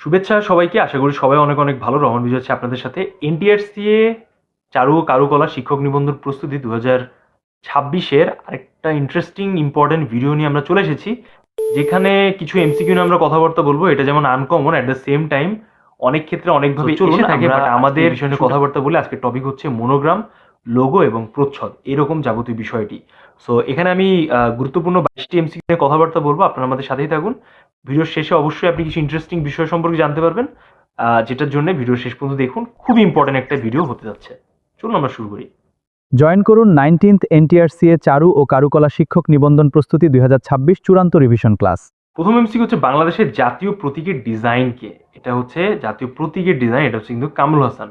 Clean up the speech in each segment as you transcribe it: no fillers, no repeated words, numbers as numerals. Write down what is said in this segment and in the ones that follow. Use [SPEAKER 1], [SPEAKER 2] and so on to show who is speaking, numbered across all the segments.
[SPEAKER 1] শুভেচ্ছা সবাইকে। আশা করি সবাই অনেক অনেক ভালো। রহমান বিজয় হচ্ছে আপনাদের সাথে। এনটিআরসিএ চারু ও কারুকলা শিক্ষক নিবন্ধন প্রস্তুতি 2026-এর আরেকটা ইন্টারেস্টিং ইম্পর্টেন্ট ভিডিও নিয়ে আমরা চলে এসেছি, যেখানে কিছু এমসিকিউ নিয়ে আমরা কথাবার্তা বলবো। এটা যেমন uncommon, at the same time অনেক ক্ষেত্রে অনেকভাবে এসে থাকে, বাট আমাদের বিষয় নিয়ে কথাবার্তা বলে আজকের টপিক হচ্ছে মনোগ্রাম, লোগো এবং প্রচ্ছদ, এরকম যাবতীয় বিষয়টি। সো এখানে আমি গুরুত্বপূর্ণ 22টি এমসিকিউ নিয়ে কথাবার্তা বলবো। আপনারা আমাদের সাথেই থাকুন। ভিডিওর শেষে অবশ্যই আপনি কিছু ইন্টারেস্টিং বিষয় সম্পর্কে জানতে পারবেন, যেটার জন্য ভিডিও শেষ পর্যন্ত দেখুন। খুবই ইম্পর্টেন্ট একটা ভিডিও হতে যাচ্ছে। চলুন আমরা শুরু করি।
[SPEAKER 2] জয়েন করুন 19th এনটিআরসিএ চারু ও কারুকলা শিক্ষক নিবন্ধন প্রস্তুতি 2026 চূড়ান্ত রিভিশন ক্লাস।
[SPEAKER 1] প্রথম এমসিকিউ হচ্ছে বাংলাদেশের জাতীয় প্রতীকের ডিজাইন কে। এটা হচ্ছে জাতীয় প্রতীকের ডিজাইন, এটা হচ্ছে কিন্তু কামরুল হাসান।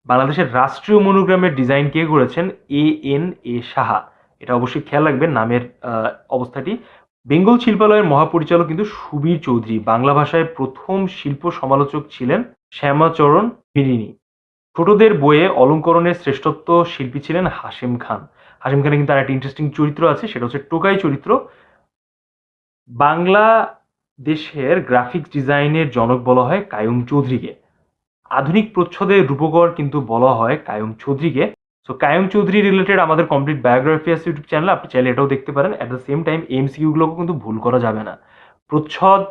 [SPEAKER 1] বাংলাদেশের রাষ্ট্রীয় মনোগ্রামের ডিজাইন কে করেছেন? এ সাহা। এটা অবশ্যই খেয়াল রাখবেন নামের অবস্থাটি। বেঙ্গল শিল্পালয়ের মহাপরিচালক কিন্তু সুবীর চৌধুরী। বাংলা ভাষায় প্রথম শিল্প সমালোচক ছিলেন শ্যামাচরণ বিরিনী। ছোটদের বইয়ে অলঙ্করণের শ্রেষ্ঠত্ব শিল্পী ছিলেন হাশেম খান। হাশেম খানের কিন্তু আর একটা ইন্টারেস্টিং চরিত্র আছে, সেটা হচ্ছে টোকাই চরিত্র। বাংলাদেশের গ্রাফিক্স ডিজাইনের জনক বলা হয় কাইয়ুম চৌধুরীকে। আধুনিক প্রচ্ছদের রূপকর কিন্তু বলা হয় কাইয়ুম চৌধুরীকে। সো কাইয়ুম চৌধুরী রিলেটেড আমাদের কমপ্লিট বায়োগ্রাফি আছে ইউটিউব চ্যানেলে, আপনি চাইলে এটাও দেখতে পারেন। অ্যাট দ্য সেম টাইম এমসিকিউগুলোকে কিন্তু ভুল করা যাবে না। প্রচ্ছদ,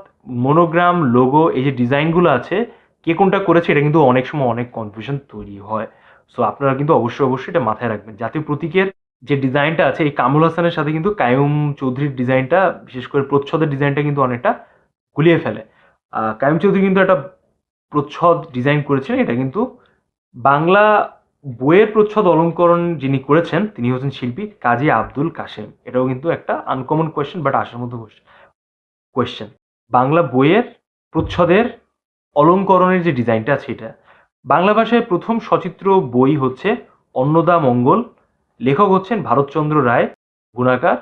[SPEAKER 1] মনোগ্রাম, লোগো, এই যে ডিজাইনগুলো আছে, কে কোনটা করেছে এটা কিন্তু অনেক সময় অনেক কনফিউশন তৈরি হয়। সো আপনারা কিন্তু অবশ্যই অবশ্যই এটা মাথায় রাখবেন। জাতীয় প্রতীকের যে ডিজাইনটা আছে, এই কামরুল হাসানের সাথে কিন্তু কাইয়ুম চৌধুরীর ডিজাইনটা, বিশেষ করে প্রচ্ছদের ডিজাইনটা কিন্তু অনেকটা গুলিয়ে ফেলে। কাইয়ুম চৌধুরী কিন্তু একটা প্রচ্ছদ ডিজাইন করেছিলেন। এটা কিন্তু বাংলা বইয়ের প্রচ্ছদ অলঙ্করণ যিনি করেছেন তিনি হচ্ছেন শিল্পী কাজী আব্দুল কাশেম। এটাও কিন্তু একটা আনকমন কোয়েশ্চেন, বাট আসার মতো কোয়েশ্চেন। বাংলা বইয়ের প্রচ্ছদের অলঙ্করণের যে ডিজাইনটা আছে এটা। বাংলা ভাষায় প্রথম সচিত্র বই হচ্ছে অন্নদা মঙ্গল। লেখক হচ্ছেন ভারতচন্দ্র রায়। গুণাকার,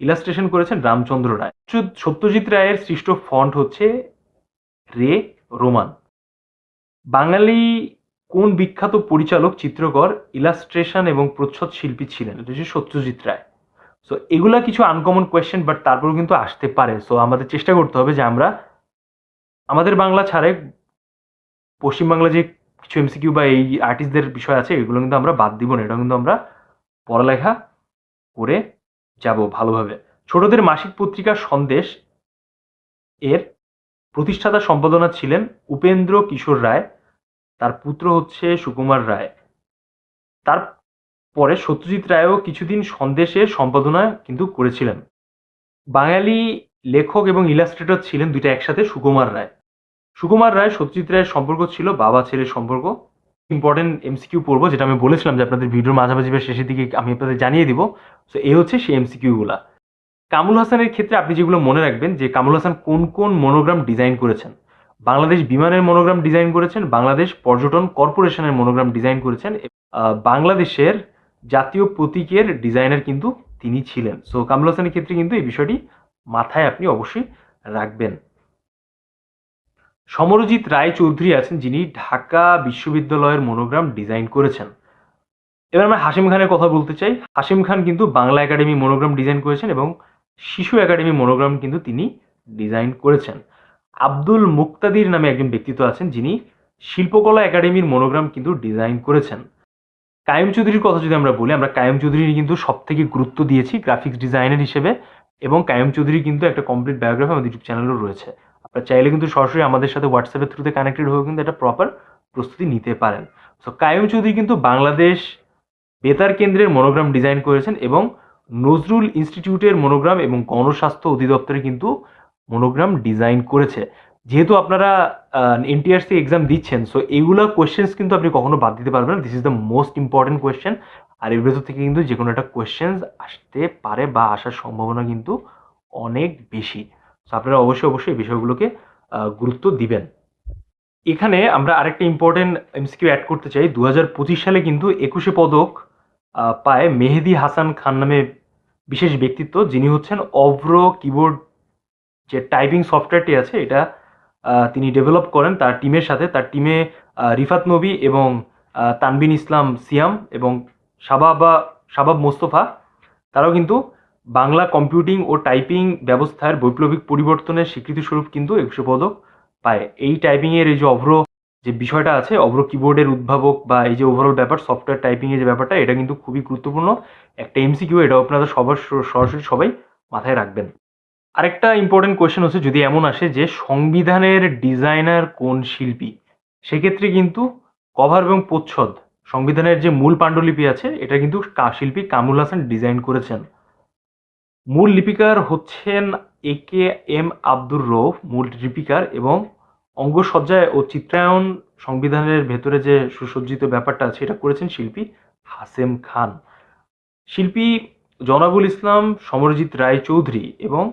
[SPEAKER 1] ইলাস্ট্রেশন করেছেন রামচন্দ্র রায়। সত্যজিৎ রায়ের সৃষ্ট ফন্ট হচ্ছে রে রোমান। বাঙালি কোন বিখ্যাত পরিচালক, চিত্রকর, ইলাস্ট্রেশন এবং প্রচ্ছদ শিল্পী ছিলেন? এটা হচ্ছে সত্যজিৎ রায়। সো এগুলা কিছু আনকমন কোয়েশ্চেন, বাট তারপরেও কিন্তু আসতে পারে। সো আমাদের চেষ্টা করতে হবে যে আমরা আমাদের বাংলা ছাড়ে পশ্চিমবাংলা যে কিছু এমসিকিউ বা এই আর্টিস্টদের বিষয় আছে, এগুলো কিন্তু আমরা বাদ দিব না। এটা কিন্তু আমরা পড়ালেখা করে যাব ভালোভাবে। ছোটদের মাসিক পত্রিকা সন্দেশ এর প্রতিষ্ঠাতা সম্পাদনা ছিলেন উপেন্দ্র কিশোর রায়। তার পুত্র হচ্ছে সুকুমার রায়। তারপরে সত্যজিৎ রায়ও কিছুদিন সন্দেশের সম্পাদনা কিন্তু করেছিলেন। বাঙালি লেখক এবং ইলাস্ট্রেটর ছিলেন দুইটা একসাথে, সুকুমার রায়। সুকুমার রায় সত্যজিৎ রায়ের সম্পর্ক ছিল বাবা ছেলের সম্পর্ক। ইম্পর্টেন্ট এমসিকিউ পড়বো, যেটা আমি বলেছিলাম যে আপনাদের ভিডিওর মাঝামাঝি বা শেষের দিকে আমি আপনাদের জানিয়ে দিব। সো এই হচ্ছে সেই এমসিকিউগুলা। কামরুল হাসানের ক্ষেত্রে আপনি যেগুলো মনে রাখবেন, যে কামরুল হাসান কোন কোন মনোগ্রাম ডিজাইন করেছেন। বাংলাদেশ বিমানের মনোগ্রাম ডিজাইন করেছেন, বাংলাদেশ পর্যটন কর্পোরেশনের মনোগ্রাম ডিজাইন করেছেন, বাংলাদেশের জাতীয় প্রতীকের ডিজাইনার কিন্তু তিনি ছিলেন। সো কামরুল হাসানের ক্ষেত্রে কিন্তু এই বিষয়টি মাথায় আপনি অবশ্যই রাখবেন। সমরজিৎ রায় চৌধুরী আছেন, যিনি ঢাকা বিশ্ববিদ্যালয়ের মনোগ্রাম ডিজাইন করেছেন। এবার আমরা হাশিম খানের কথা বলতে চাই। হাশিম খান কিন্তু বাংলা একাডেমি মনোগ্রাম ডিজাইন করেছেন এবং শিশু একাডেমি মনোগ্রাম কিন্তু তিনি ডিজাইন করেছেন। আব্দুল মুক্তাদির নামে একজন ব্যক্তিত্ব আছেন, যিনি শিল্পকলা একাডেমির মনোগ্রাম কিন্তু ডিজাইন করেছেন। কাইয়ুম চৌধুরীর কথা যদি আমরা বলি, আমরা কাইয়ুম চৌধুরীর কিন্তু সব থেকে গুরুত্ব দিয়েছি গ্রাফিক্স ডিজাইনার হিসেবে, এবং কাইয়ুম চৌধুরী কিন্তু একটা কমপ্লিট বায়োগ্রাফি আমাদের ইউটিউব চ্যানেলেও রয়েছে। আপনারা চাইলে কিন্তু সরাসরি আমাদের সাথে হোয়াটসঅ্যাপের থ্রুতে কানেক্টেড হয়েও কিন্তু একটা প্রপার প্রস্তুতি নিতে পারেন। সো কাইয়ুম চৌধুরী কিন্তু বাংলাদেশ বেতার কেন্দ্রের মনোগ্রাম ডিজাইন করেছেন এবং নজরুল ইনস্টিটিউটের মনোগ্রাম এবং গণস্বাস্থ্য অধিদপ্তরে কিন্তু মনোগ্রাম ডিজাইন করেছে। যেহেতু আপনারা এনটিআরসি এক্সাম দিচ্ছেন, সো এইগুলো কোয়েশ্চেন্স কিন্তু আপনি কখনো বাদ দিতে পারবেন না। This is the most important question. আর এর ভেতর থেকে কিন্তু যে কোনো একটা কোয়েশ্চেন্স আসতে পারে বা আসার সম্ভাবনা কিন্তু অনেক বেশি। সো আপনারা অবশ্যই অবশ্যই এই বিষয়গুলোকে গুরুত্ব দিবেন। এখানে আমরা আরেকটা ইম্পর্টেন্ট এমসিকিউ অ্যাড করতে চাই। 2025 সালে কিন্তু 21 পদক পায় মেহেদী হাসান খান নামে বিশেষ ব্যক্তিত্ব, যিনি হচ্ছেন অভ্র কিবোর্ড যে টাইপিং সফটওয়্যারটি আছে, এটা তিনি ডেভেলপ করেন তার টিমের সাথে। তার টিমে রিফাত নবী এবং তানবিন ইসলাম সিয়াম এবং শাবাব মোস্তফা, তারাও কিন্তু বাংলা কম্পিউটিং ও টাইপিং ব্যবস্থার বৈপ্লবিক পরিবর্তনের স্বীকৃতিস্বরূপ কিন্তু 21 পদক পায়। এই টাইপিংয়ের এই যে অভ্র যে বিষয়টা আছে, অভ্র কিবোর্ডের উদ্ভাবক বা এই যে ওভারঅল ব্যাপার সফটওয়্যার টাইপিংয়ের যে ব্যাপারটা, এটা কিন্তু খুবই গুরুত্বপূর্ণ একটা এমসিকিউ। এটাও আপনারা সবার সরাসরি সবাই মাথায় রাখবেন। আরেকটা ইম্পর্টেন্ট কোয়েশ্চেন হচ্ছে যদি এমন আসে যে সংবিধানের ডিজাইনার কোন শিল্পী, সেক্ষেত্রে কিন্তু কভার এবং প্রচ্ছদ সংবিধানের যে মূল পাণ্ডুলিপি আছে এটা কিন্তু শিল্পী কামরুল হাসান ডিজাইন করেছেন। মূল লিপিকার হচ্ছেন একে এম আব্দুর রউফ মূল লিপিকার, এবং অঙ্গসজ্জায় ও চিত্রায়ন সংবিধানের ভেতরে যে সুসজ্জিত ব্যাপারটা আছে এটা করেছেন শিল্পী হাসেম খান। শিল্পী জনাবুল ইসলাম, সমরজিৎ রায় চৌধুরী এবং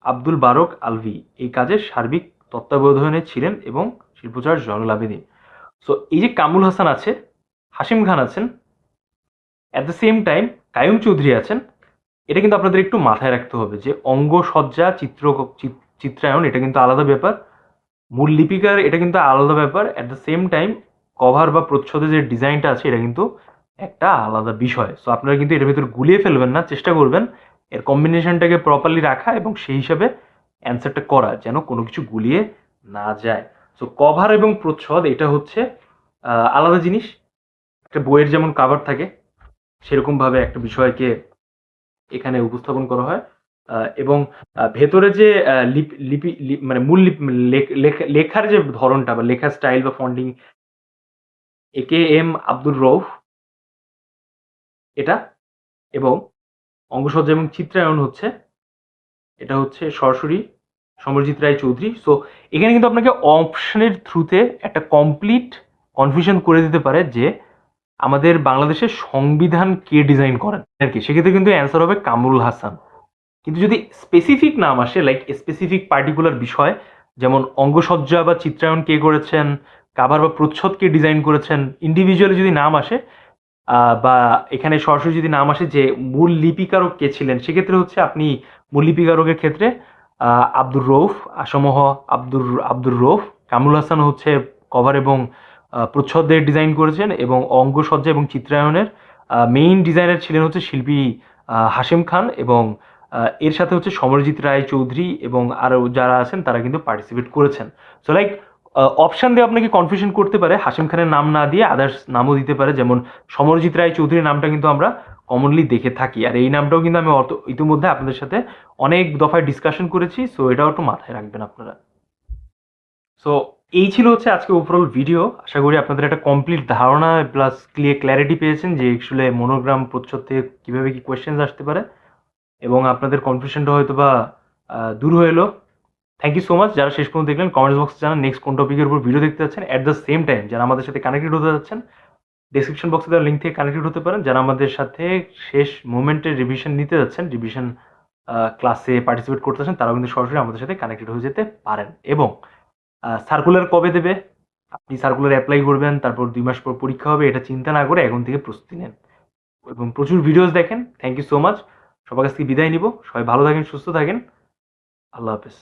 [SPEAKER 1] আব্দুল বারক আলভি এই কাজের সার্বিক তত্ত্বাবধানে ছিলেন এবং শিল্পচার জয়নুল আবেদিন। সো এই যে কামরুল হাসান আছে, হাসিম খান আছেন, at the same time Qayyum Chowdhury আছেন, এটা কিন্তু আপনাদের একটু মাথায় রাখতে হবে যে অঙ্গসজ্জা চিত্রায়ন এটা কিন্তু আলাদা ব্যাপার, মূল লিপিকার এটা কিন্তু আলাদা ব্যাপার, at the same time cover বা প্রচ্ছদে যে ডিজাইনটা আছে এটা কিন্তু একটা আলাদা বিষয়। সো আপনারা কিন্তু এটার ভিতরে গুলিয়ে ফেলবেন না, চেষ্টা করবেন এর কম্বিনেশনটাকে প্রপারলি রাখা এবং সেই হিসাবে অ্যান্সারটা করা, যেন কোনো কিছু গুলিয়ে না যায়। সো কভার এবং প্রচ্ছদ এটা হচ্ছে আলাদা জিনিস। একটা বইয়ের যেমন কাভার থাকে সেরকমভাবে একটা বিষয়কে এখানে উপস্থাপন করা হয়, এবং ভেতরে যে লিপি মানে মূল লেখার যে ধরনটা বা লেখার স্টাইল বা ফন্ডিং একে এম আব্দুর রউফ এটা, এবং অঙ্গসজ্জা এবং চিত্রায়ন হচ্ছে এটা হচ্ছে সরাসরি সমরজিৎ রায় চৌধুরী। সো এখানে কিন্তু আপনাকে অপশনের থ্রুতে একটা কমপ্লিট কনফিউশন করে দিতে পারে যে আমাদের বাংলাদেশের সংবিধান কে ডিজাইন করেন আর কি, সেক্ষেত্রে কিন্তু অ্যান্সার হবে কামরুল হাসান। কিন্তু যদি স্পেসিফিক নাম আসে, লাইক স্পেসিফিক পার্টিকুলার বিষয়, যেমন অঙ্গসজ্জা বা চিত্রায়ন কে করেছেন, কাভার বা প্রচ্ছদ কে ডিজাইন করেছেন, ইন্ডিভিজুয়ালি যদি নাম আসে, বা এখানে সরাসরি যদি নাম আসে যে মূল লিপিকারক কে ছিলেন, সেক্ষেত্রে হচ্ছে আপনি মূল লিপিকারকের ক্ষেত্রে আব্দুর রউফ, আসমহ আব্দুর রউফ, কামরুল হাসান হচ্ছে কভার এবং প্রচ্ছদের ডিজাইন করেছেন, এবং অঙ্গসজ্জা এবং চিত্রায়নের মেইন ডিজাইনার ছিলেন হচ্ছে শিল্পী হাশেম খান, এবং এর সাথে হচ্ছে সমরজিৎ রায় চৌধুরী এবং আরও যারা আছেন তারা কিন্তু পার্টিসিপেট করেছেন। সো লাইক অপশান দিয়ে আপনাকে কনফিউশন করতে পারে, হাশেম খানের নাম না দিয়ে আদার্স নামও দিতে পারে, যেমন সমরজিৎ রায় চৌধুরীর নামটা কিন্তু আমরা কমনলি দেখে থাকি, আর এই নামটাও কিন্তু আমি ইতিমধ্যে আপনাদের সাথে অনেক দফায় ডিসকাশন করেছি। সো এটাও একটু মাথায় রাখবেন আপনারা। সো এই ছিল হচ্ছে আজকে ওভারঅল ভিডিও। আশা করি আপনাদের একটা কমপ্লিট ধারণা প্লাস ক্ল্যারিটি পেয়েছেন যে অ্যাকচুয়ালি মনোগ্রাম প্রচ্ছদ থেকে কীভাবে কী কোয়েশ্চেন্স আসতে পারে, এবং আপনাদের কনফিউশনটা হয়তো বা দূর হয়ে এলো। থ্যাংক ইউ সো মাচ যারা শেষ পর্যন্ত দেখলেন। কমেন্টস বক্সে জানান নেক্সট কোন টপিকের উপর ভিডিও দেখতে যাচ্ছেন। অ্যাট দ্য সেম টাইম যারা আমাদের সাথে কানেক্টেড হতে যাচ্ছেন, ডেসক্রিপশন বক্সে দেওয়া লিঙ্ক থেকে কানেক্টেড হতে পারেন। যারা আমাদের সাথে শেষ মোমেন্টের রিভিশন নিতে যাচ্ছেন, রিভিশন ক্লাসে পার্টিসিপেট করতে যাচ্ছেন, তারাও কিন্তু সরাসরি আমাদের সাথে কানেক্টেড হয়ে যেতে পারেন। এবং সার্কুলার কবে দেবে, আপনি সার্কুলার অ্যাপ্লাই করবেন, তারপর 2 মাস পর পরীক্ষা হবে, এটা চিন্তা না করে এখন থেকে প্রস্তুতি নেন এবং প্রচুর ভিডিওস দেখেন। Thank you so much. সবার কাছ থেকে বিদায় নিব। সবাই ভালো থাকেন, সুস্থ থাকেন। আল্লাহ হাফেজ।